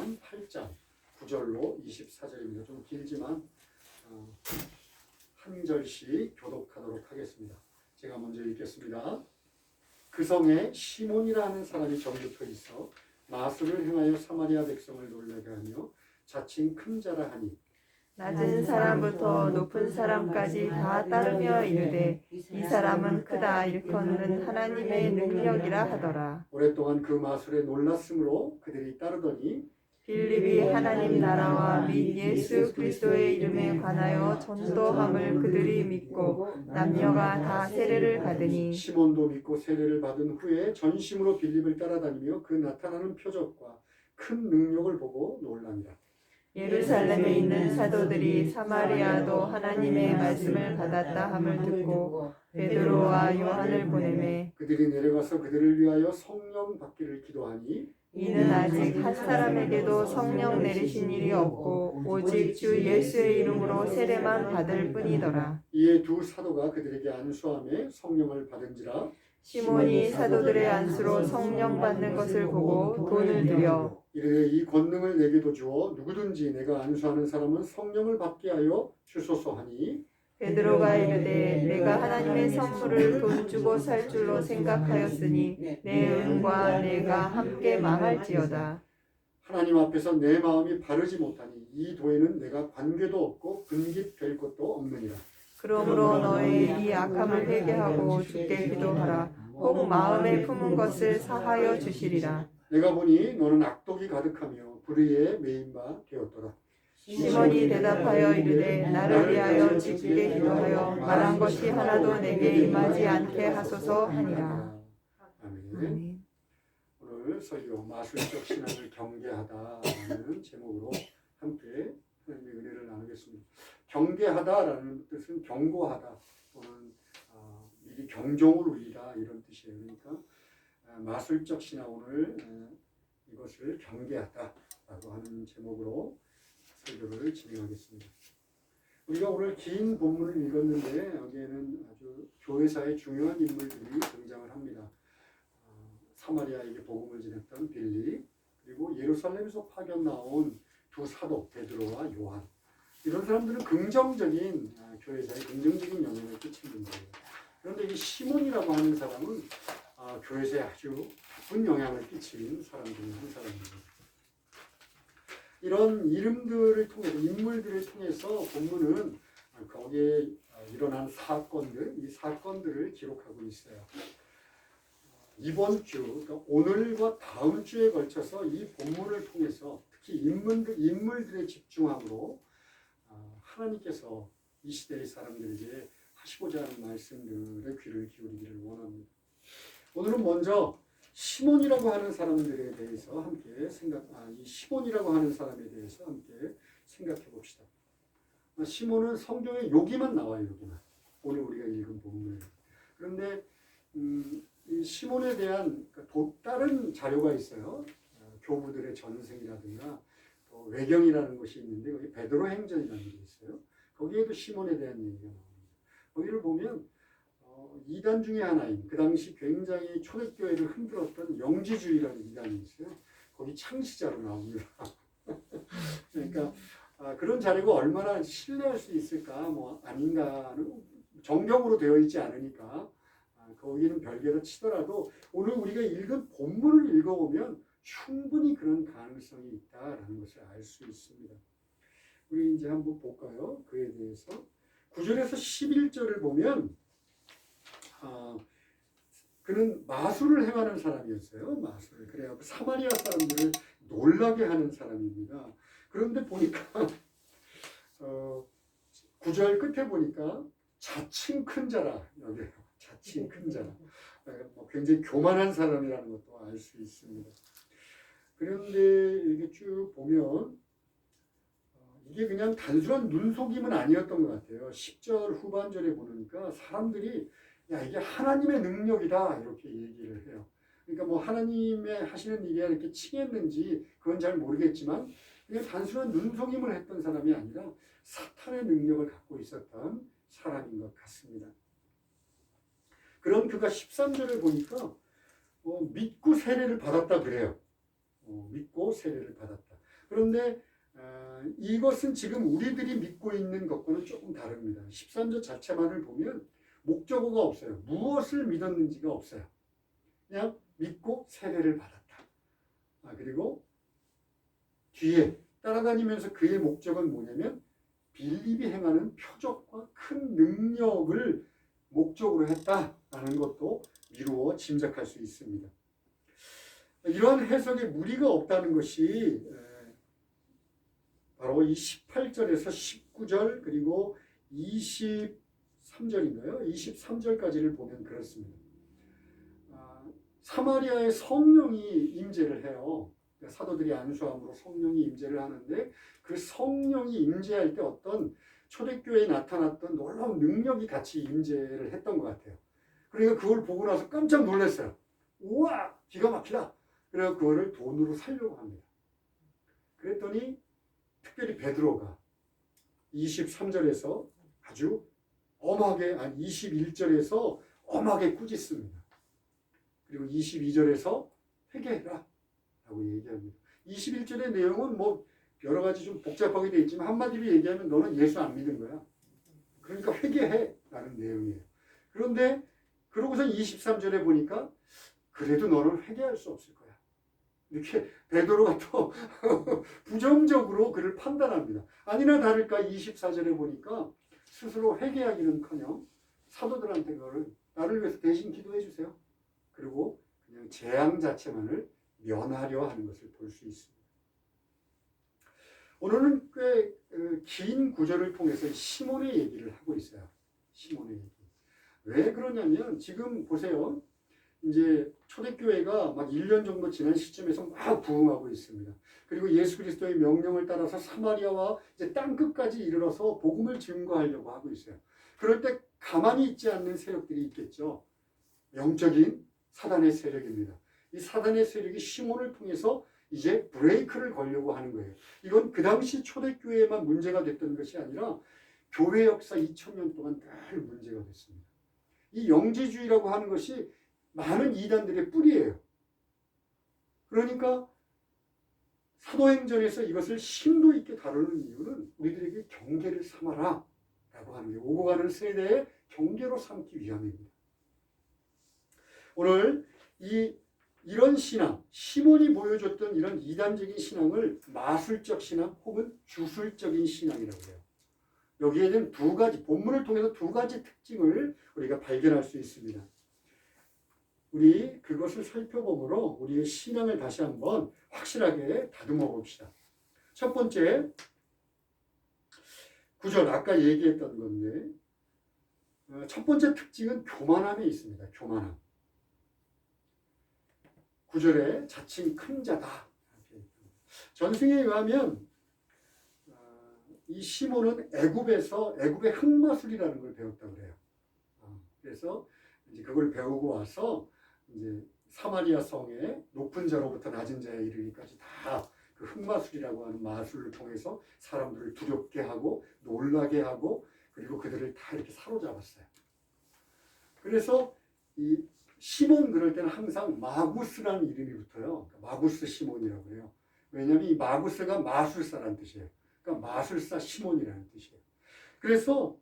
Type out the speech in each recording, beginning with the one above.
요한 8장 9절로 24절입니다. 좀 길지만 한 절씩 교독하도록 하겠습니다. 제가 먼저 읽겠습니다. 그 성에 시몬이라는 사람이 전부터 있어 마술을 행하여 사마리아 백성을 놀라게 하며 자칭 큰 자라 하니 낮은 사람부터 높은 사람까지 다 따르며 이르되 이 사람은 크다 일컫는 하나님의 능력이라 하더라. 오랫동안 그 마술에 놀랐으므로 그들이 따르더니 빌립이 하나님 나라와 및 예수 그리스도의 이름에 관하여 전도함을 그들이 믿고 남녀가 다 세례를 받으니 시몬도 믿고 세례를 받은 후에 전심으로 빌립을 따라다니며 그 나타나는 표적과 큰 능력을 보고 놀랍니다. 예루살렘에 있는 사도들이 사마리아도 하나님의 말씀을 받았다 함을 듣고 베드로와 요한을 보내매 그들이 내려가서 그들을 위하여 성령 받기를 기도하니 이는 아직 한 사람에게도 성령 내리신 일이 없고 오직 주 예수의 이름으로 세례만 받을 뿐이더라. 이에 두 사도가 그들에게 안수하며 성령을 받은지라. 시몬이 사도들의 안수로 성령 받는 것을 보고 돈을 들여 이르되 이 권능을 내게도 주어 누구든지 내가 안수하는 사람은 성령을 받게 하여 주소서 하니 베드로가 이르되 내가 하나님의 선물을 돈 주고 살 줄로 생각하였으니 내 은과 내가 함께 망할지어다. 하나님 앞에서 내 마음이 바르지 못하니 이 도에는 내가 관계도 없고 분깃될 것도 없느니라. 그러므로 너의 이 악함을 회개하고 주께 기도하라. 혹 마음에 품은 것을 사하여 주시리라. 내가 보니 너는 악독이 가득하며 불의에 매인 바 되었더라. 시몬이 대답하여 이르되 나를 위하여 주께 기도하여 말한 것이 하나도 내게 임하지 않게 하소서 하니라. 아멘. 오늘 설교 마술적 신앙을 경계하다라는 제목으로 함께 하나님의 은혜를 나누겠습니다. 경계하다라는 뜻은 경고하다 또는 미리 경종을 울리다 이런 뜻이에요. 그러니까 마술적 신앙을 이것을 경계하다라고 하는 제목으로 설교를 진행하겠습니다. 우리가 오늘 긴 본문을 읽었는데 여기에는 아주 교회사의 중요한 인물들이 등장을 합니다. 사마리아에게 복음을 전했던 빌립, 그리고 예루살렘에서 파견 나온 두 사도 베드로와 요한. 이런 사람들은 긍정적인 교회사에 긍정적인 영향을 끼친 분들이에요. 그런데 이 시몬이라고 하는 사람은 교회사에 아주 나쁜 영향을 끼친 사람 중 한 사람입니다. 이런 이름들을 통해서 인물들을 통해서 본문은 거기에 일어난 사건들, 이 사건들을 기록하고 있어요. 이번 주, 그러니까 오늘과 다음 주에 걸쳐서 이 본문을 통해서 특히 인물들의 집중함으로 하나님께서 이 시대의 사람들에게 하시고자 하는 말씀들의 귀를 기울이기를 원합니다. 오늘은 먼저 시몬이라고 하는 사람들에 대해서 함께 이 시몬이라고 하는 사람에 대해서 함께 생각해 봅시다. 시몬은 성경에 여기만 나와요, 여기만. 오늘 우리가 읽은 본문에. 그런데 이 시몬에 대한 다른 자료가 있어요. 교부들의 전생이라든가 또 외경이라는 것이 있는데 거기 베드로 행전이라는 게 있어요. 거기에도 시몬에 대한 얘기가 나옵니다. 거기를 보면 이단 중에 하나인 그 당시 굉장히 초대교회를 흔들었던 영지주의라는 이단이 있어요. 거기 창시자로 나옵니다. 그러니까 그런 자료가 얼마나 신뢰할 수 있을까 아닌가는 정경으로 되어 있지 않으니까 거기는 별개로 치더라도 오늘 우리가 읽은 본문을 읽어보면 충분히 그런 가능성이 있다라는 것을 알 수 있습니다. 우리 이제 한번 볼까요? 그에 대해서 9절에서 11절을 보면 그는 마술을 행하는 사람이었어요. 마술을. 그래서 사마리아 사람들을 놀라게 하는 사람입니다. 그런데 보니까 9절 끝에 보니까 자칭 큰 자라 여기에요. 자칭 큰 자라. 굉장히 교만한 사람이라는 것도 알 수 있습니다. 그런데 이렇게 쭉 보면 이게 그냥 단순한 눈속임은 아니었던 것 같아요. 10절 후반절에 보니까 사람들이 야 이게 하나님의 능력이다 이렇게 얘기를 해요. 그러니까 하나님의 하시는 일이야 이렇게 칭했는지 그건 잘 모르겠지만 그냥 단순한 눈속임을 했던 사람이 아니라 사탄의 능력을 갖고 있었던 사람인 것 같습니다. 그럼 그가 13절을 보니까 믿고 세례를 받았다 그래요. 믿고 세례를 받았다. 그런데 이것은 지금 우리들이 믿고 있는 것과는 조금 다릅니다. 13절 자체만을 보면 목적어가 없어요. 무엇을 믿었는지가 없어요. 그냥 믿고 세례를 받았다. 그리고 뒤에 따라다니면서 그의 목적은 뭐냐면 빌립이 행하는 표적과 큰 능력을 목적으로 했다라는 것도 미루어 짐작할 수 있습니다. 이러한 해석에 무리가 없다는 것이 바로 이 18절에서 19절 그리고 23절인가요? 23절까지를 보면 그렇습니다. 사마리아에 성령이 임재를 해요. 사도들이 안수함으로 성령이 임재를 하는데 그 성령이 임재할 때 어떤 초대교회에 나타났던 놀라운 능력이 같이 임재를 했던 것 같아요. 그러니까 그걸 보고 나서 깜짝 놀랐어요. 우와! 기가 막히다! 그래서 그거를 돈으로 살려고 합니다. 그랬더니 특별히 베드로가 23절에서 아주 엄하게, 21절에서 엄하게 꾸짖습니다. 그리고 22절에서 회개해라 라고 얘기합니다. 21절의 내용은 뭐 여러 가지 좀 복잡하게 되어 있지만 한마디로 얘기하면 너는 예수 안 믿은 거야. 그러니까 회개해 라는 내용이에요. 그런데 그러고서 23절에 보니까 그래도 너는 회개할 수 없을 거야. 이렇게 베드로가 또 부정적으로 그를 판단합니다. 아니나 다를까 24절에 보니까 스스로 회개하기는커녕 사도들한테 그거를 나를 위해서 대신 기도해 주세요. 그리고 그냥 재앙 자체만을 면하려 하는 것을 볼 수 있습니다. 오늘은 꽤 긴 구절을 통해서 시몬의 얘기를 하고 있어요. 시몬의 얘기. 왜 그러냐면 지금 보세요. 이제 초대교회가 막 1년 정도 지난 시점에서 막 부흥하고 있습니다. 그리고 예수 그리스도의 명령을 따라서 사마리아와 이제 땅끝까지 이르러서 복음을 증거하려고 하고 있어요. 그럴 때 가만히 있지 않는 세력들이 있겠죠. 영적인 사단의 세력입니다. 이 사단의 세력이 시몬을 통해서 이제 브레이크를 걸려고 하는 거예요. 이건 그 당시 초대교회에만 문제가 됐던 것이 아니라 교회 역사 2000년 동안 늘 문제가 됐습니다. 이 영지주의라고 하는 것이 많은 이단들의 뿌리예요. 그러니까 사도행전에서 이것을 심도 있게 다루는 이유는 우리들에게 경계를 삼아라 라고 하는 게 오고 가는 세대의 경계로 삼기 위함입니다. 오늘 이런 신앙, 시몬이 보여줬던 이런 이단적인 신앙을 마술적 신앙 혹은 주술적인 신앙이라고 해요. 여기에는 두 가지, 본문을 통해서 두 가지 특징을 우리가 발견할 수 있습니다. 우리 그것을 살펴보므로 우리의 신앙을 다시 한번 확실하게 다듬어 봅시다. 첫 번째, 9절 아까 얘기했던 건데 첫 번째 특징은 교만함에 있습니다. 교만함. 9절에 자칭 큰 자다. 전승에 의하면 이 시몬은 애굽의 흑마술이라는 걸 배웠다고 그래요. 그래서 이제 그걸 배우고 와서 이제 사마리아 성의 높은 자로부터 낮은 자에 이르기까지 다 그 흑마술이라고 하는 마술을 통해서 사람들을 두렵게 하고 놀라게 하고 그리고 그들을 다 이렇게 사로잡았어요. 그래서 이 시몬 그럴 때는 항상 마구스라는 이름이 붙어요. 마구스 시몬이라고 해요. 왜냐하면 이 마구스가 마술사라는 뜻이에요. 그러니까 마술사 시몬이라는 뜻이에요. 그래서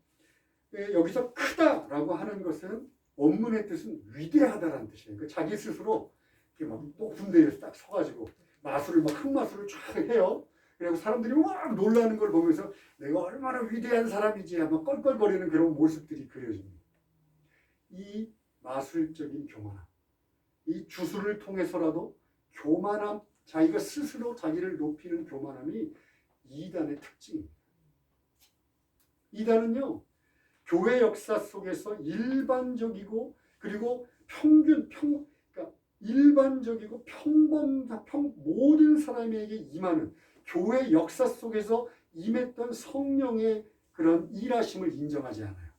여기서 크다라고 하는 것은 원문의 뜻은 위대하다라는 뜻이에요. 그러니까 자기 스스로 이렇게 막 높은 데에서 딱 서가지고 마술을 막 흑마술을 쫙 해요. 그리고 사람들이 막 놀라는 걸 보면서 내가 얼마나 위대한 사람이지 하면 껄껄거리는 그런 모습들이 그려집니다. 이 마술적인 교만함, 이 주술을 통해서라도 교만함, 자기가 스스로 자기를 높이는 교만함이 이단의 특징입니다. 이단은요, 교회 역사 속에서 일반적이고 그리고 그러니까 일반적이고 모든 사람에게 임하는 교회 역사 속에서 임했던 성령의 그런 일하심을 인정하지 않아요.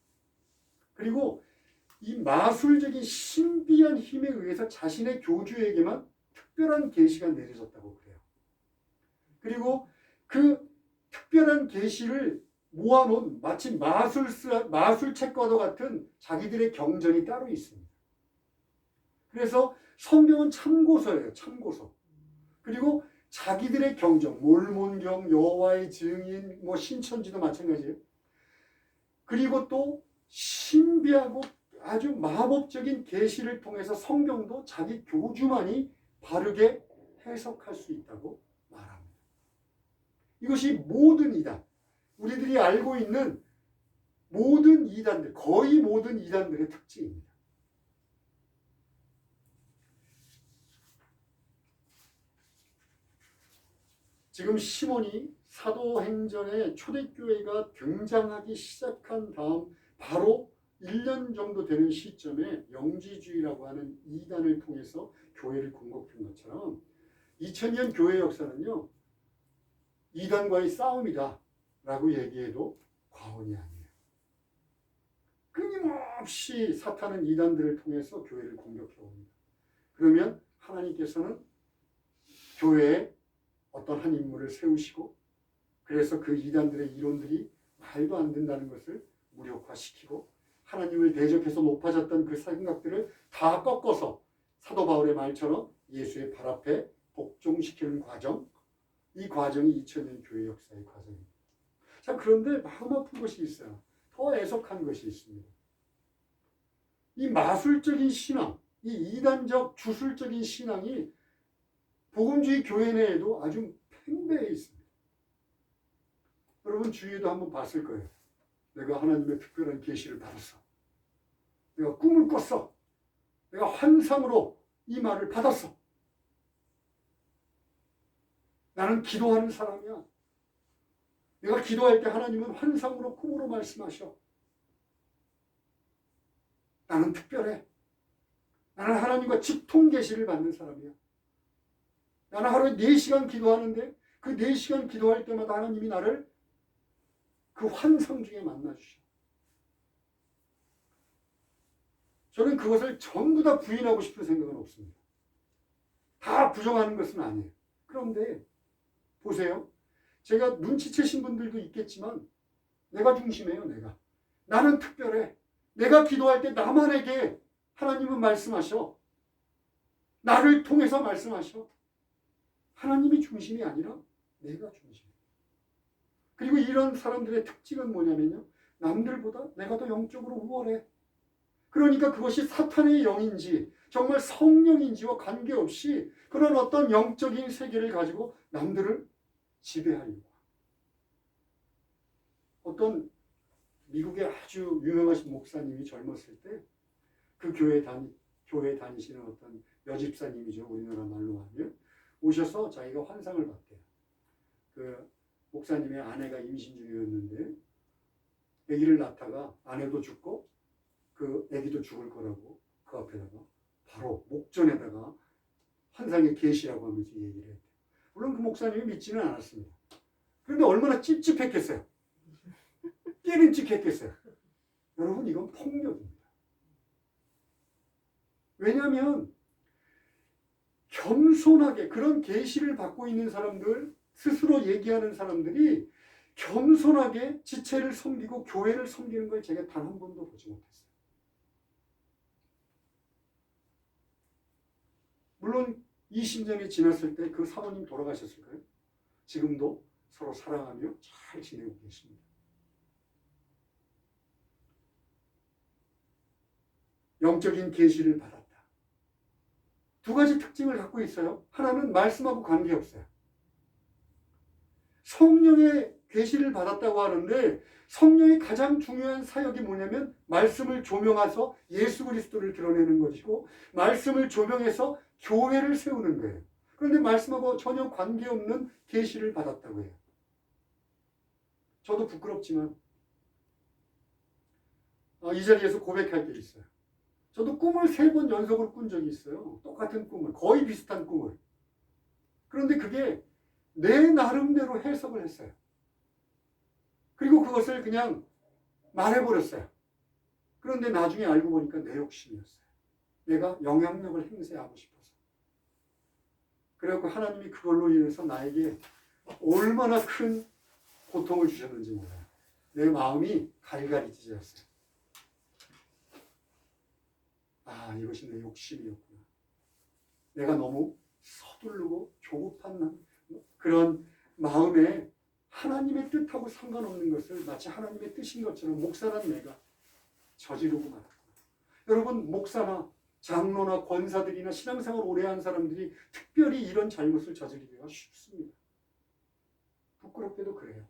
그리고 이 마술적인 신비한 힘에 의해서 자신의 교주에게만 특별한 계시가 내려졌다고 그래요. 그리고 그 특별한 계시를 모아놓은 마치 마술책과도 같은 자기들의 경전이 따로 있습니다. 그래서 성경은 참고서예요. 참고서. 그리고 자기들의 경전, 몰몬경, 여호와의 증인, 뭐 신천지도 마찬가지예요. 그리고 또 신비하고 아주 마법적인 계시를 통해서 성경도 자기 교주만이 바르게 해석할 수 있다고 말합니다. 이것이 모든 이단, 우리들이 알고 있는 모든 이단들, 거의 모든 이단들의 특징입니다. 지금 시몬이 사도행전에 초대교회가 등장하기 시작한 다음 바로 1년 정도 되는 시점에 영지주의라고 하는 이단을 통해서 교회를 공급한 것처럼 2000년 교회 역사는요, 이단과의 싸움이다 라고 얘기해도 과언이 아니에요. 끊임없이 사탄은 이단들을 통해서 교회를 공격해 옵니다. 그러면 하나님께서는 교회에 어떤 한 인물을 세우시고 그래서 그 이단들의 이론들이 말도 안 된다는 것을 무력화시키고 하나님을 대적해서 높아졌던 그 생각들을 다 꺾어서 사도 바울의 말처럼 예수의 발 앞에 복종시키는 과정, 이 과정이 2000년 교회 역사의 과정입니다. 자, 그런데 마음 아픈 것이 있어요. 더 애석한 것이 있습니다. 이 마술적인 신앙, 이 이단적 주술적인 신앙이 복음주의 교회 내에도 아주 팽배해 있습니다. 여러분 주위에도 한번 봤을 거예요. 내가 하나님의 특별한 계시를 받았어. 내가 꿈을 꿨어. 내가 환상으로 이 말을 받았어. 나는 기도하는 사람이야. 내가 기도할 때 하나님은 환상으로 꿈으로 말씀하셔. 나는 특별해. 나는 하나님과 직통 계시를 받는 사람이야. 나는 하루에 4시간 기도하는데 그 4시간 기도할 때마다 하나님이 나를 그 환상 중에 만나주셔. 저는 그것을 전부 다 부인하고 싶은 생각은 없습니다. 다 부정하는 것은 아니에요. 그런데 보세요. 제가 눈치채신 분들도 있겠지만 내가 중심이에요. 내가. 나는 특별해. 내가 기도할 때 나만에게 하나님은 말씀하셔. 나를 통해서 말씀하셔. 하나님이 중심이 아니라 내가 중심이에요. 그리고 이런 사람들의 특징은 뭐냐면요. 남들보다 내가 더 영적으로 우월해. 그러니까 그것이 사탄의 영인지 정말 성령인지와 관계없이 그런 어떤 영적인 세계를 가지고 남들을 지배하려고. 어떤 미국의 아주 유명하신 목사님이 젊었을 때 그 교회에 다니시는 어떤 여집사님이죠. 우리나라 말로 하면. 오셔서 자기가 환상을 봤대요. 그 목사님의 아내가 임신 중이었는데 아기를 낳다가 아내도 죽고 그 아기도 죽을 거라고 그 앞에다가 바로 목전에다가 환상의 계시라고 하면서 얘기를 했대요. 물론 그 목사님이 믿지는 않았습니다. 그런데 얼마나 찝찝했겠어요. 깨름직했겠어요. 여러분 이건 폭력입니다. 왜냐하면 겸손하게 그런 계시를 받고 있는 사람들, 스스로 얘기하는 사람들이 겸손하게 지체를 섬기고 교회를 섬기는 걸 제가 단 한 번도 보지 못했어요. 물론 20년이 지났을 때 그 사모님 돌아가셨을 거예요. 지금도 서로 사랑하며 잘 지내고 계십니다. 영적인 계시를 받았다. 두 가지 특징을 갖고 있어요. 하나는 말씀하고 관계없어요. 성령의 계시를 받았다고 하는데 성령의 가장 중요한 사역이 뭐냐면 말씀을 조명해서 예수 그리스도를 드러내는 것이고 말씀을 조명해서 교회를 세우는 거예요. 그런데 말씀하고 전혀 관계없는 계시를 받았다고 해요. 저도 부끄럽지만 이 자리에서 고백할 게 있어요. 저도 꿈을 3번 연속으로 꾼 적이 있어요. 똑같은 꿈을, 거의 비슷한 꿈을. 그런데 그게 내 나름대로 해석을 했어요. 그리고 그것을 그냥 말해버렸어요. 그런데 나중에 알고 보니까 내 욕심이었어요. 내가 영향력을 행사하고 싶어서. 그래갖고 하나님이 그걸로 인해서 나에게 얼마나 큰 고통을 주셨는지 몰라요. 내 마음이 갈갈이 찢어졌어요. 아, 이것이 내 욕심이었구나. 내가 너무 서두르고 조급한 그런 마음에 하나님의 뜻하고 상관없는 것을 마치 하나님의 뜻인 것처럼 목사란 내가 저지르고 말았구나. 여러분, 목사나 장로나 권사들이나 신앙생활 오래 한 사람들이 특별히 이런 잘못을 저지르기가 쉽습니다. 부끄럽게도 그래요.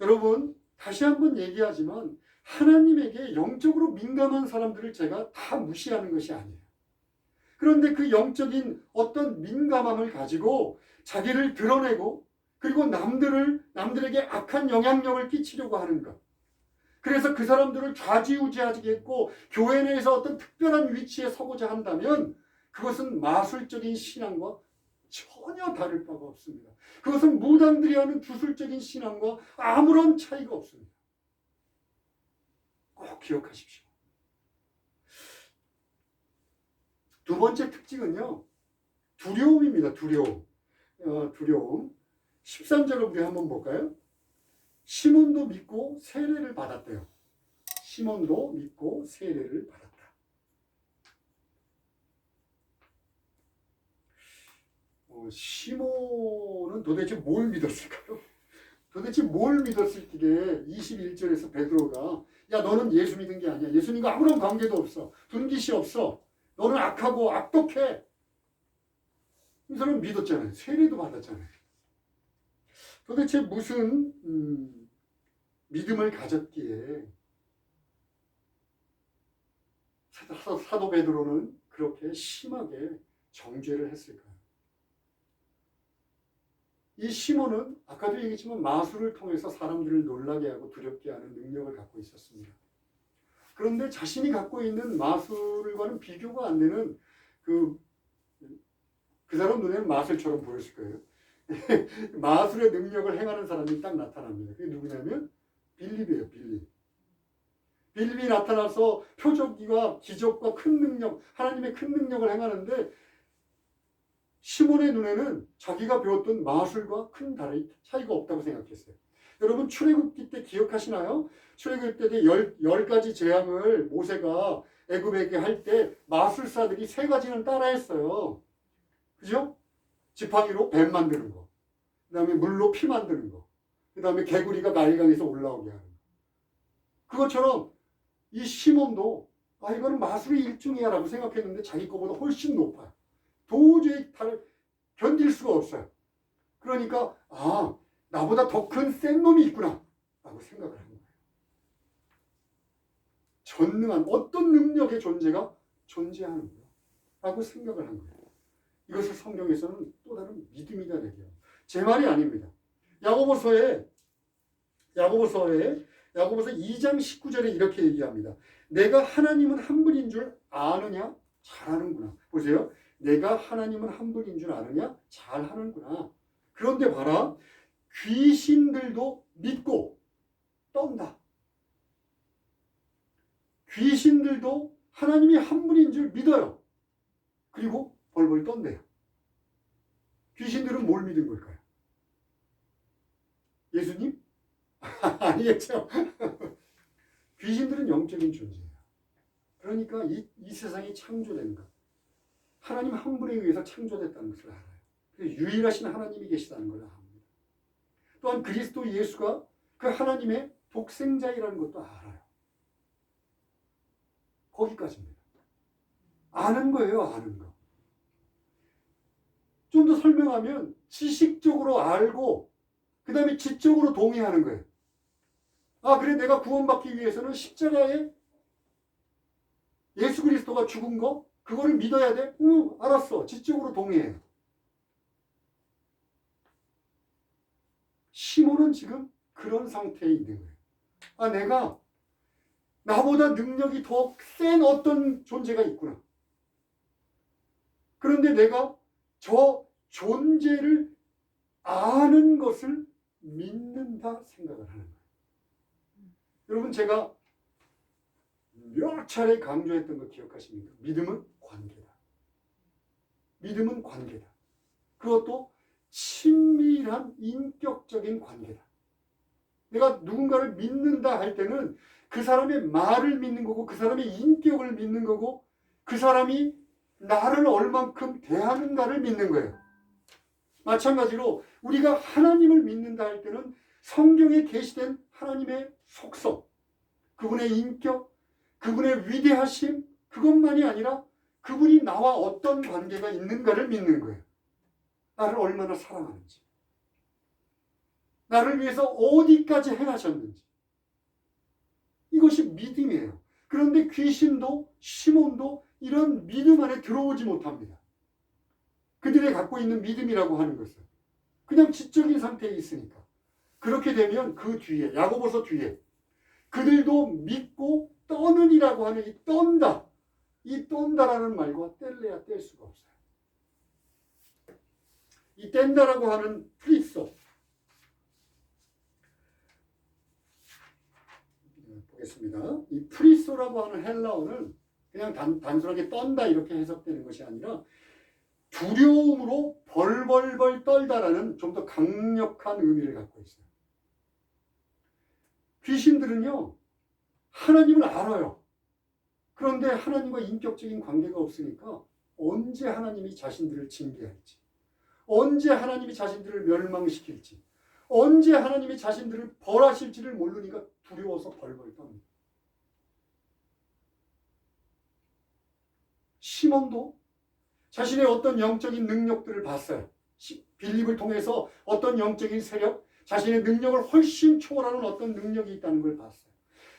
여러분, 다시 한번 얘기하지만 하나님에게 영적으로 민감한 사람들을 제가 다 무시하는 것이 아니에요. 그런데 그 영적인 어떤 민감함을 가지고 자기를 드러내고 그리고 남들에게 악한 영향력을 끼치려고 하는 것. 그래서 그 사람들을 좌지우지하겠고 교회 내에서 어떤 특별한 위치에 서고자 한다면 그것은 마술적인 신앙과 전혀 다를 바가 없습니다. 그것은 무당들이 하는 주술적인 신앙과 아무런 차이가 없습니다. 꼭 기억하십시오. 두 번째 특징은요, 두려움입니다. 두려움. 두려움. 13절을 우리 한번 볼까요? 시몬도 믿고 세례를 받았대요. 시몬도 믿고 세례를 받았다. 시몬은 도대체 뭘 믿었을까요? 도대체 뭘 믿었을지게 21절에서 베드로가 야, 너는 예수 믿은 게 아니야. 예수님과 아무런 관계도 없어. 둔기시 없어. 너는 악하고 악독해. 이 사람은 믿었잖아요. 세례도 받았잖아요. 도대체 무슨 믿음을 가졌기에 사도 베드로는 그렇게 심하게 정죄를 했을까요? 이 시몬은 아까도 얘기했지만 마술을 통해서 사람들을 놀라게 하고 두렵게 하는 능력을 갖고 있었습니다. 그런데 자신이 갖고 있는 마술과는 비교가 안 되는 그 사람 눈에는 마술처럼 보였을 거예요. 마술의 능력을 행하는 사람이 딱 나타납니다. 그게 누구냐면 빌립이에요. 빌립이 나타나서 표적과 기적과 큰 능력, 하나님의 큰 능력을 행하는데 시몬의 눈에는 자기가 배웠던 마술과 큰 다른 차이가 없다고 생각했어요. 여러분, 출애굽기 때 기억하시나요? 출애굽기 때 10가지 재앙을 모세가 애굽에게 할 때 마술사들이 3가지는 따라했어요. 그죠? 지팡이로 뱀 만드는 거, 그 다음에 물로 피 만드는 거, 그 다음에 개구리가 나일강에서 올라오게 하는 거. 그것처럼 이 시몬도 이거는 마술의 일종이야 라고 생각했는데 자기 거보다 훨씬 높아요. 도저히 견딜 수가 없어요. 그러니까 나보다 더 큰 센 놈이 있구나 라고 생각을 한 거예요. 전능한 어떤 능력의 존재가 존재하는 거예요 라고 생각을 한 거예요. 이것을 성경에서는 또 다른 믿음이다 얘기해요. 제 말이 아닙니다. 야고보서 2장 19절에 이렇게 얘기합니다. 내가 하나님은 한 분인 줄 아느냐? 잘하는구나. 보세요. 내가 하나님은 한 분인 줄 아느냐? 잘하는구나. 그런데 봐라. 귀신들도 믿고 떤다. 귀신들도 하나님이 한 분인 줄 믿어요. 그리고 벌벌 떤대요. 귀신들은 뭘 믿은 걸까요? 예수님? 아니겠죠. 귀신들은 영적인 존재예요. 그러니까 이 세상이 창조된 것, 하나님 한 분에 의해서 창조됐다는 것을 알아요. 그래서 유일하신 하나님이 계시다는 걸 압니다. 또한 그리스도 예수가 그 하나님의 독생자이라는 것도 알아요. 거기까지입니다. 아는 거예요, 아는 거. 좀 더 설명하면 지식적으로 알고 그 다음에 지적으로 동의하는 거예요. 그래, 내가 구원받기 위해서는 십자가에 예수 그리스도가 죽은 거 그거를 믿어야 돼? 응, 알았어. 지적으로 동의해요. 시몬은 지금 그런 상태에 있는 거예요. 내가 나보다 능력이 더 센 어떤 존재가 있구나. 그런데 내가 저 존재를 아는 것을 믿는다 생각을 하는 거예요. 여러분, 제가 몇 차례 강조했던 거 기억하십니까? 믿음은 관계다. 믿음은 관계다. 그것도 친밀한 인격적인 관계다. 내가 누군가를 믿는다 할 때는 그 사람의 말을 믿는 거고 그 사람의 인격을 믿는 거고 그 사람이 나를 얼만큼 대하는가를 믿는 거예요. 마찬가지로 우리가 하나님을 믿는다 할 때는 성경에 계시된 하나님의 속성, 그분의 인격, 그분의 위대하심, 그것만이 아니라 그분이 나와 어떤 관계가 있는가를 믿는 거예요. 나를 얼마나 사랑하는지, 나를 위해서 어디까지 행하셨는지. 이것이 믿음이에요. 그런데 귀신도 시몬도 이런 믿음 안에 들어오지 못합니다. 그들이 갖고 있는 믿음이라고 하는 것은 그냥 지적인 상태에 있으니까. 그렇게 되면 그 뒤에, 야고보서 뒤에 그들도 믿고 떠느니라고 하는 이 떤다, 이 떤다라는 말과 뗄래야 뗄 수가 없어요. 이 뗀다라고 하는 프리소, 보겠습니다. 이 프리소라고 하는 헬라어는 그냥 단순하게 떤다 이렇게 해석되는 것이 아니라 두려움으로 벌벌벌 떨다라는 좀 더 강력한 의미를 갖고 있어요. 귀신들은요, 하나님을 알아요. 그런데 하나님과 인격적인 관계가 없으니까 언제 하나님이 자신들을 징계할지, 언제 하나님이 자신들을 멸망시킬지, 언제 하나님이 자신들을 벌하실지를 모르니까 두려워서 벌벌 떱니다. 시몬도 자신의 어떤 영적인 능력들을 봤어요. 빌립을 통해서 어떤 영적인 세력, 자신의 능력을 훨씬 초월하는 어떤 능력이 있다는 걸 봤어요.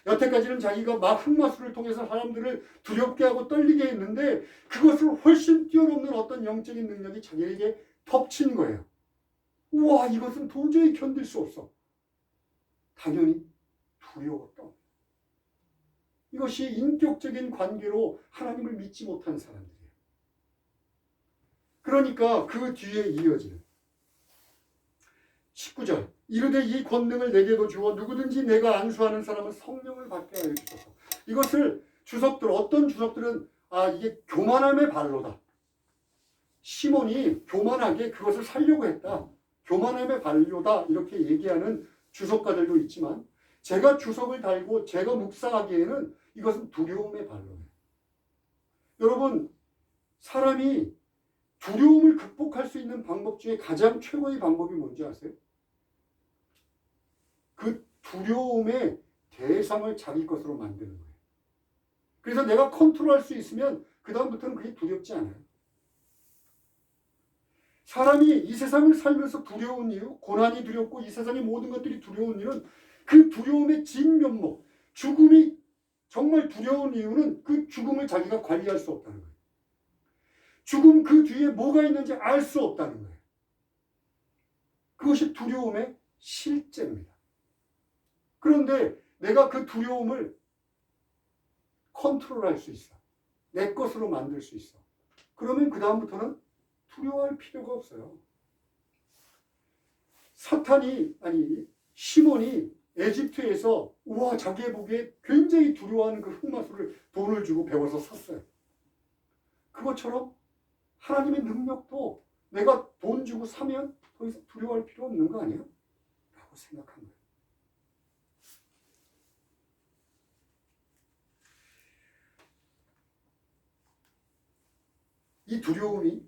여태까지는 자기가 막 흑마술을 통해서 사람들을 두렵게 하고 떨리게 했는데 그것을 훨씬 뛰어넘는 어떤 영적인 능력이 자기에게 덮친 거예요. 우와, 이것은 도저히 견딜 수 없어. 당연히 두려웠다. 이것이 인격적인 관계로 하나님을 믿지 못한 사람들이에요. 그러니까 그 뒤에 이어지는 19절, 이르되 이 권능을 내게도 주어 누구든지 내가 안수하는 사람은 성령을 받게 하여 주소서. 이것을 주석들, 어떤 주석들은 이게 교만함의 발로다. 시몬이 교만하게 그것을 살려고 했다. 교만함의 발로다 이렇게 얘기하는 주석가들도 있지만 제가 주석을 달고 제가 묵상하기에는 이것은 두려움의 발로예요. 여러분, 사람이 두려움을 극복할 수 있는 방법 중에 가장 최고의 방법이 뭔지 아세요? 그 두려움의 대상을 자기 것으로 만드는 거예요. 그래서 내가 컨트롤할 수 있으면 그 다음부터는 그게 두렵지 않아요. 사람이 이 세상을 살면서 두려운 이유, 고난이 두렵고 이 세상의 모든 것들이 두려운 이유는 그 두려움의 진면목, 죽음이 정말 두려운 이유는 그 죽음을 자기가 관리할 수 없다는 거예요. 죽음 그 뒤에 뭐가 있는지 알 수 없다는 거예요. 그것이 두려움의 실제입니다. 그런데 내가 그 두려움을 컨트롤할 수 있어. 내 것으로 만들 수 있어. 그러면 그 다음부터는 두려워할 필요가 없어요. 시몬이 에집트에서 우와, 자기의 보기에 굉장히 두려워하는 그 흑마술을 돈을 주고 배워서 샀어요. 그것처럼 하나님의 능력도 내가 돈 주고 사면 더 이상 두려워할 필요 없는 거 아니야? 라고 생각한 거예요. 이 두려움이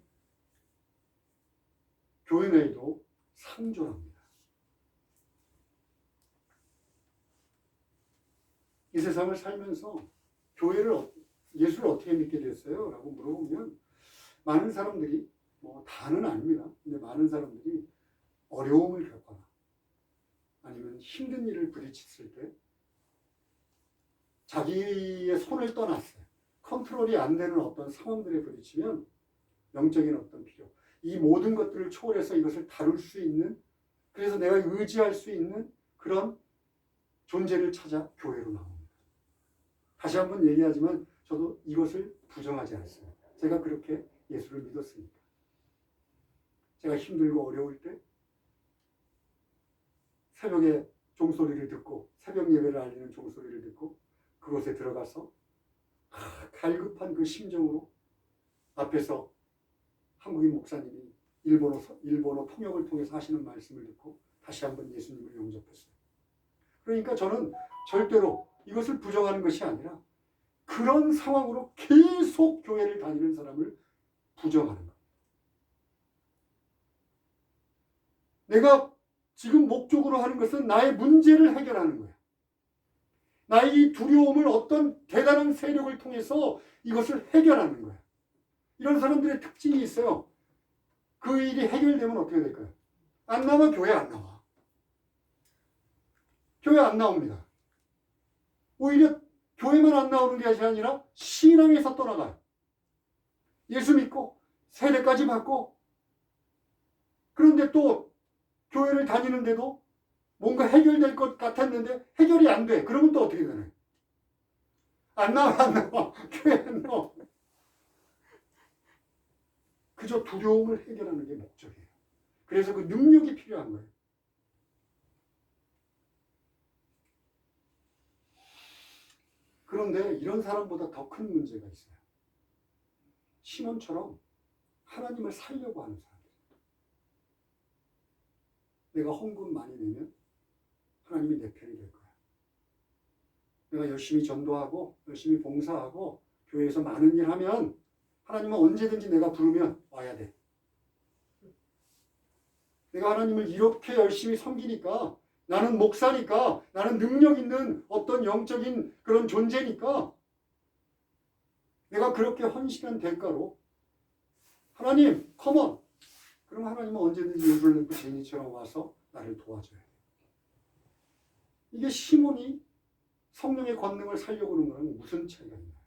교회 내에도 상존합니다. 이 세상을 살면서 예수를 어떻게 믿게 됐어요? 라고 물어보면 많은 사람들이, 다는 아닙니다. 근데 많은 사람들이 어려움을 겪거나 아니면 힘든 일을 부딪혔을 때 자기의 손을 떠났어요. 컨트롤이 안 되는 어떤 상황들에 부딪히면 영적인 어떤 필요, 이 모든 것들을 초월해서 이것을 다룰 수 있는, 그래서 내가 의지할 수 있는 그런 존재를 찾아 교회로 나옵니다. 다시 한번 얘기하지만 저도 이것을 부정하지 않습니다. 제가 그렇게 예수를 믿었으니까. 제가 힘들고 어려울 때 새벽에 종소리를 듣고, 새벽 예배를 알리는 종소리를 듣고 그곳에 들어가서 갈급한 그 심정으로 앞에서 한국인 목사님이 일본어 통역을 통해서 하시는 말씀을 듣고 다시 한번 예수님을 영접했어요. 그러니까 저는 절대로 이것을 부정하는 것이 아니라 그런 상황으로 계속 교회를 다니는 사람을 부정하는 거예요. 내가 지금 목적으로 하는 것은 나의 문제를 해결하는 거예요. 나의 이 두려움을 어떤 대단한 세력을 통해서 이것을 해결하는 거예요. 이런 사람들의 특징이 있어요. 그 일이 해결되면 어떻게 될까요? 안 나와, 교회 안 나와. 교회 안 나옵니다. 오히려 교회만 안 나오는 게 아니라 신앙에서 떠나가요. 예수 믿고 세례까지 받고, 그런데 또 교회를 다니는데도 뭔가 해결될 것 같았는데 해결이 안 돼. 그러면 또 어떻게 되나요? 안 나와, 안 나와. 교회 안 나와. 그저 두려움을 해결하는 게 목적이에요. 그래서 그 능력이 필요한 거예요. 그런데 이런 사람보다 더 큰 문제가 있어요. 시몬처럼 하나님을 살려고 하는 사람들. 내가 헌금 많이 내면 하나님이 내 편이 될 거야. 내가 열심히 전도하고 열심히 봉사하고 교회에서 많은 일 하면 하나님은 언제든지 내가 부르면 와야 돼. 내가 하나님을 이렇게 열심히 섬기니까, 나는 목사니까, 나는 능력 있는 어떤 영적인 그런 존재니까 내가 그렇게 헌신한 대가로 하나님 컴온. 그럼 하나님은 언제든지 유불 늙고 쟁이처럼 와서 나를 도와줘야 돼. 이게 시몬이 성령의 권능을 살려고 하는 거는 무슨 차이가 있나요?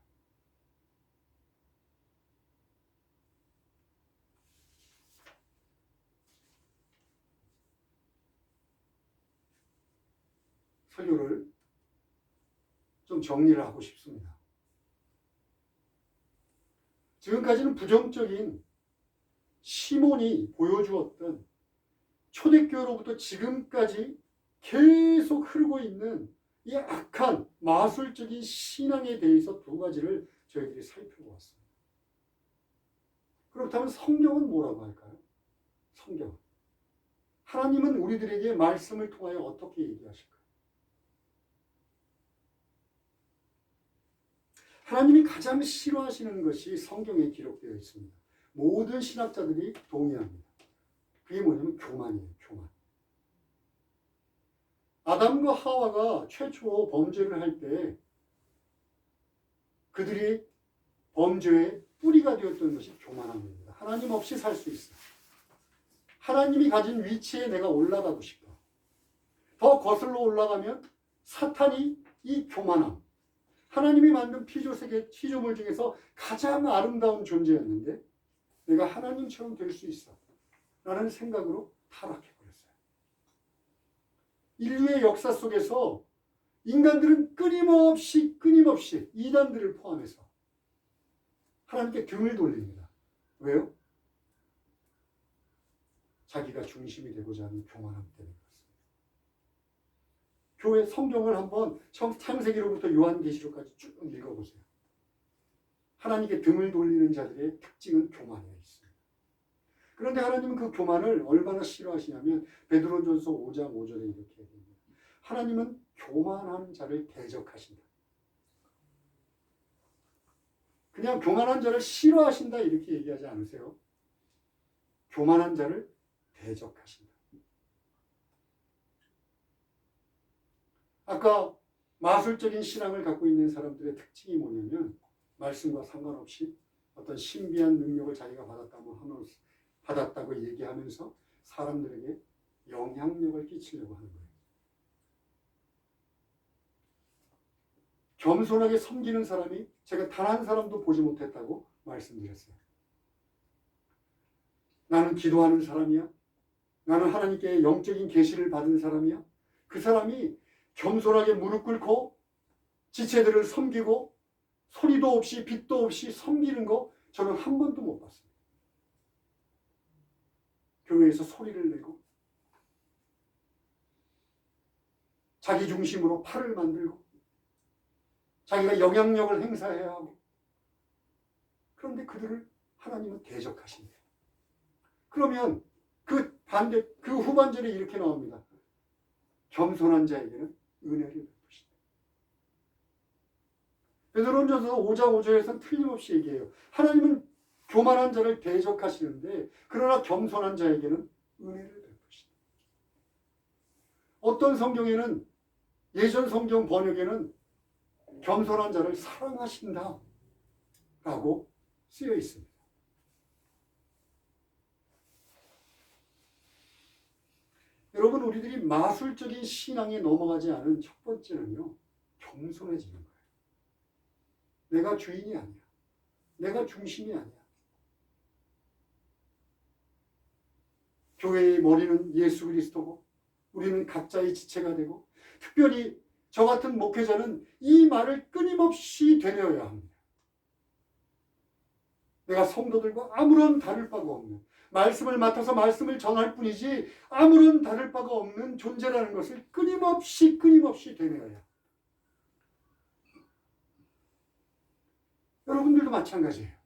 설교를 좀 정리를 하고 싶습니다. 지금까지는 부정적인 시몬이 보여주었던 초대교회로부터 지금까지 계속 흐르고 있는 이 악한 마술적인 신앙에 대해서 두 가지를 저희들이 살펴보았습니다. 그렇다면 성경은 뭐라고 할까요? 성경. 하나님은 우리들에게 말씀을 통하여 어떻게 얘기하실까요? 하나님이 가장 싫어하시는 것이 성경에 기록되어 있습니다. 모든 신학자들이 동의합니다. 그게 뭐냐면 교만이에요. 교만. 아담과 하와가 최초 범죄를 할 때 그들이 범죄의 뿌리가 되었던 것이 교만함입니다. 하나님 없이 살 수 있어. 하나님이 가진 위치에 내가 올라가고 싶어. 더 거슬러 올라가면 사탄이 이 교만함, 하나님이 만든 피조물 중에서 가장 아름다운 존재였는데 내가 하나님처럼 될 수 있어 라는 생각으로 타락해버렸어요. 인류의 역사 속에서 인간들은 끊임없이 이단들을 포함해서 하나님께 등을 돌립니다. 왜요? 자기가 중심이 되고자 하는 교만함 때문에 그렇습니다. 교회 성경을 한번 창세기로부터 요한계시록까지 쭉 읽어보세요. 하나님께 등을 돌리는 자들의 특징은 교만에 있습니다. 그런데 하나님은 그 교만을 얼마나 싫어하시냐면 베드로전서 5장 5절에 이렇게 얘기합니다. 하나님은 교만한 자를 대적하신다. 그냥 교만한 자를 싫어하신다 이렇게 얘기하지 않으세요. 교만한 자를 대적하신다. 아까 마술적인 신앙을 갖고 있는 사람들의 특징이 뭐냐면 말씀과 상관없이 어떤 신비한 능력을 자기가 받았다고 얘기하면서 사람들에게 영향력을 끼치려고 하는 거예요. 겸손하게 섬기는 사람이 제가 단 한 사람도 보지 못했다고 말씀드렸어요. 나는 기도하는 사람이야. 나는 하나님께 영적인 계시를 받은 사람이야. 그 사람이 겸손하게 무릎 꿇고 지체들을 섬기고 소리도 없이 빛도 없이 섬기는 거 저는 한 번도 못 봤습니다. 교회에서 소리를 내고 자기 중심으로 팔을 만들고 자기가 영향력을 행사해야 하고 그런데 그들을 하나님은 대적하신대요. 그러면 그 후반절에 이렇게 나옵니다. 겸손한 자에게는 은혜를 베푸신다. 베드로전서 5장 5절에서는 틀림없이 얘기해요. 하나님은 교만한 자를 대적하시는데 그러나 겸손한 자에게는 은혜를 베푸신다. 어떤 성경에는 예전 성경 번역에는 겸손한 자를 사랑하신다 라고 쓰여 있습니다. 여러분, 우리들이 마술적인 신앙에 넘어가지 않은 첫 번째는요, 겸손해지는 거예요. 내가 주인이 아니야. 내가 중심이 아니야. 교회의 머리는 예수 그리스도고 우리는 각자의 지체가 되고, 특별히 저 같은 목회자는 이 말을 끊임없이 되뇌어야 합니다. 내가 성도들과 아무런 다를 바가 없는, 말씀을 맡아서 말씀을 전할 뿐이지 아무런 다를 바가 없는 존재라는 것을 끊임없이 되뇌어야. 여러분들도 마찬가지예요.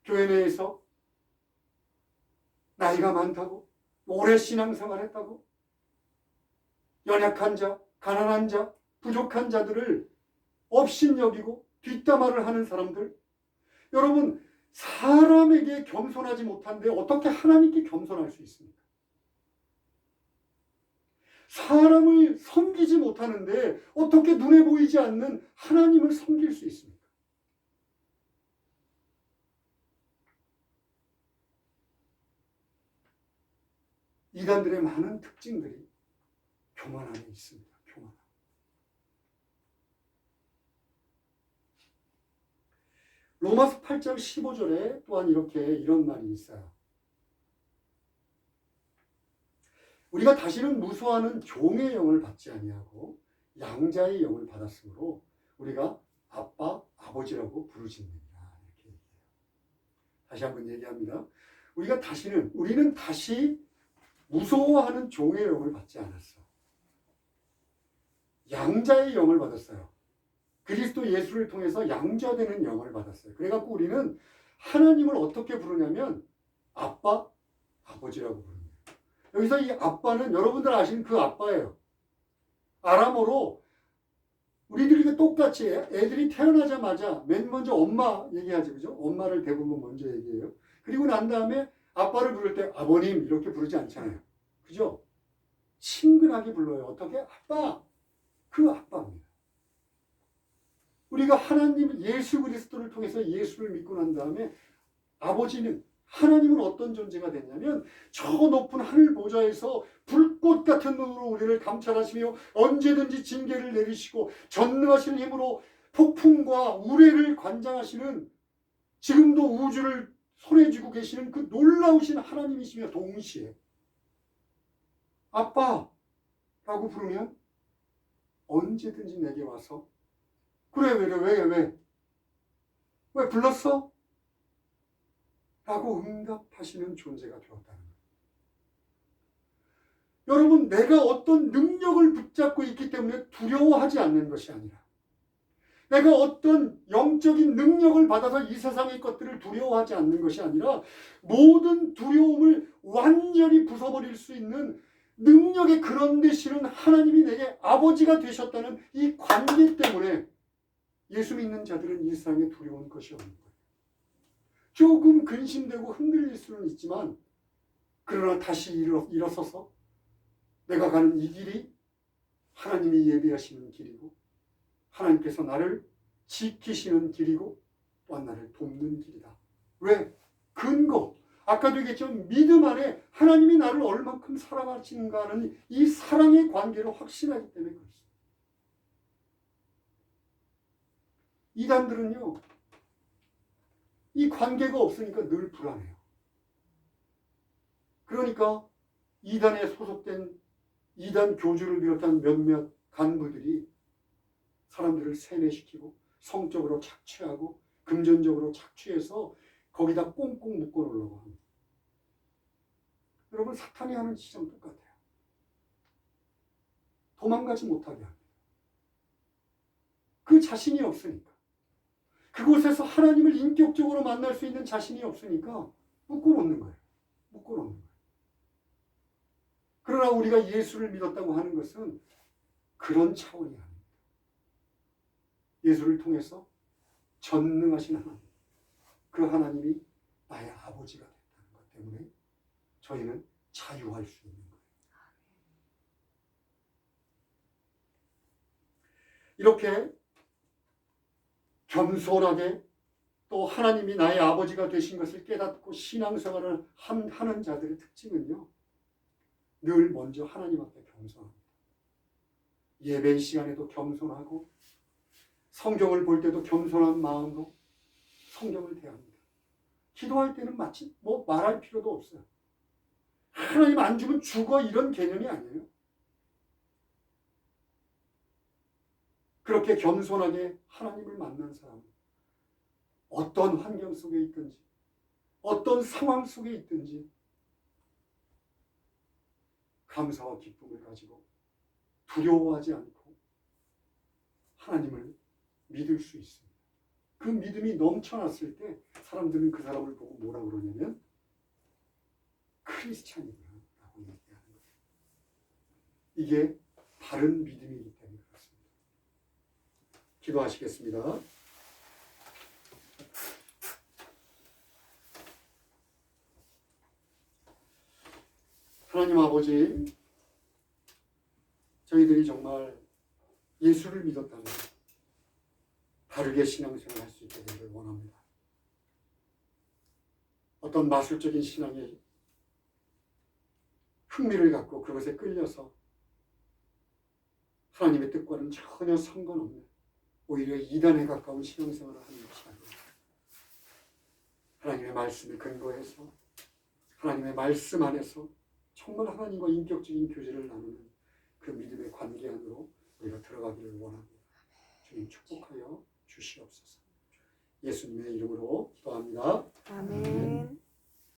교회 내에서 나이가 많다고, 오래 신앙생활했다고, 연약한 자, 가난한 자, 부족한 자들을 업신여기고 뒷담화를 하는 사람들, 여러분, 사람에게 겸손하지 못한데 어떻게 하나님께 겸손할 수 있습니까? 사람을 섬기지 못하는데 어떻게 눈에 보이지 않는 하나님을 섬길 수 있습니까? 이단들의 많은 특징들이 교만 안에 있습니다. 교만. 로마서 8장 15절에 또한 이런 말이 있어요. 우리가 다시는 무수하는 종의 영을 받지 아니하고 양자의 영을 받았으므로 우리가 아빠, 아버지라고 부르짖느니라. 이렇게 얘기해요. 다시 한번 얘기합니다. 우리는 다시 무서워하는 종의 영을 받지 않았어. 양자의 영을 받았어요. 그리스도 예수를 통해서 양자되는 영을 받았어요. 그래갖고 우리는 하나님을 어떻게 부르냐면 아빠, 아버지라고 부릅니다. 여기서 이 아빠는 여러분들 아시는 그 아빠예요. 아람어로 우리들이 똑같이 애들이 태어나자마자 맨 먼저 엄마 얘기하죠. 그죠? 엄마를 대부분 먼저 얘기해요. 그리고 난 다음에 아빠를 부를 때 아버님 이렇게 부르지 않잖아요. 그죠? 친근하게 불러요. 어떻게? 아빠. 그 아빠입니다. 우리가 하나님 예수 그리스도를 통해서 예수를 믿고 난 다음에 아버지는 하나님은 어떤 존재가 됐냐면 저 높은 하늘 보좌에서 불꽃 같은 눈으로 우리를 감찰하시며 언제든지 징계를 내리시고 전능하신 힘으로 폭풍과 우레를 관장하시는, 지금도 우주를 손에 쥐고 계시는 그 놀라우신 하나님이시며 동시에 아빠라고 부르면 언제든지 내게 와서 그래 왜 불렀어? 라고 응답하시는 존재가 되었다는 거예요. 여러분, 내가 어떤 능력을 붙잡고 있기 때문에 두려워하지 않는 것이 아니라, 내가 어떤 영적인 능력을 받아서 이 세상의 것들을 두려워하지 않는 것이 아니라, 모든 두려움을 완전히 부숴버릴 수 있는 능력의 그런 되시는 하나님이 내게 아버지가 되셨다는 이 관계 때문에 예수 믿는 자들은 이 세상에 두려운 것이 없는 거예요. 조금 근심되고 흔들릴 수는 있지만, 그러나 다시 일어서서 내가 가는 이 길이 하나님이 예비하시는 길이고 하나님께서 나를 지키시는 길이고 또한 나를 돕는 길이다. 왜? 근거. 아까도 얘기했지만 믿음 안에 하나님이 나를 얼만큼 사랑하시는가 하는 이 사랑의 관계를 확신하기 때문에 그렇습니다. 이단들은요, 이 관계가 없으니까 늘 불안해요. 그러니까 이단에 소속된 이단 교주를 비롯한 몇몇 간부들이 사람들을 세뇌시키고 성적으로 착취하고 금전적으로 착취해서 거기다 꽁꽁 묶어놓으려고 합니다. 여러분, 사탄이 하는 짓이랑 똑같아요. 도망가지 못하게 합니다. 그 자신이 없으니까. 그곳에서 하나님을 인격적으로 만날 수 있는 자신이 없으니까 묶어놓는 거예요. 묶어놓는 거예요. 그러나 우리가 예수를 믿었다고 하는 것은 그런 차원이 아닙니다. 예수를 통해서 전능하신 하나님, 그 하나님이 나의 아버지가 됐다는 것 때문에 저희는 자유할 수 있는 거예요. 이렇게 겸손하게 또 하나님이 나의 아버지가 되신 것을 깨닫고 신앙생활을 하는 자들의 특징은요, 늘 먼저 하나님 앞에 겸손합니다. 예배 시간에도 겸손하고 성경을 볼 때도 겸손한 마음으로 성경을 대합니다. 기도할 때는 마치 말할 필요도 없어요. 하나님 안 주면 죽어 이런 개념이 아니에요. 그렇게 겸손하게 하나님을 만난 사람은 어떤 환경 속에 있든지 어떤 상황 속에 있든지 감사와 기쁨을 가지고 두려워하지 않고 하나님을 믿을 수 있습니다. 그 믿음이 넘쳐났을 때 사람들은 그 사람을 보고 뭐라 그러냐면 크리스찬이구나 라고 얘기하는 거예요. 이게 바른 믿음이기 때문에 그렇습니다. 기도하시겠습니다. 하나님 아버지, 저희들이 정말 예수를 믿었다면 바르게 신앙생활을 할 수 있게 되기를 원합니다. 어떤 마술적인 신앙에 흥미를 갖고 그것에 끌려서 하나님의 뜻과는 전혀 상관없는 오히려 이단에 가까운 신앙생활을 하는 것이 아니라 하나님의 말씀에 근거해서 하나님의 말씀 안에서 정말 하나님과 인격적인 교제를 나누는 그 믿음의 관계 안으로 우리가 들어가기를 원합니다. 주님 축복하여 주시옵소서. 예수님의 이름으로 기도합니다. 아멘.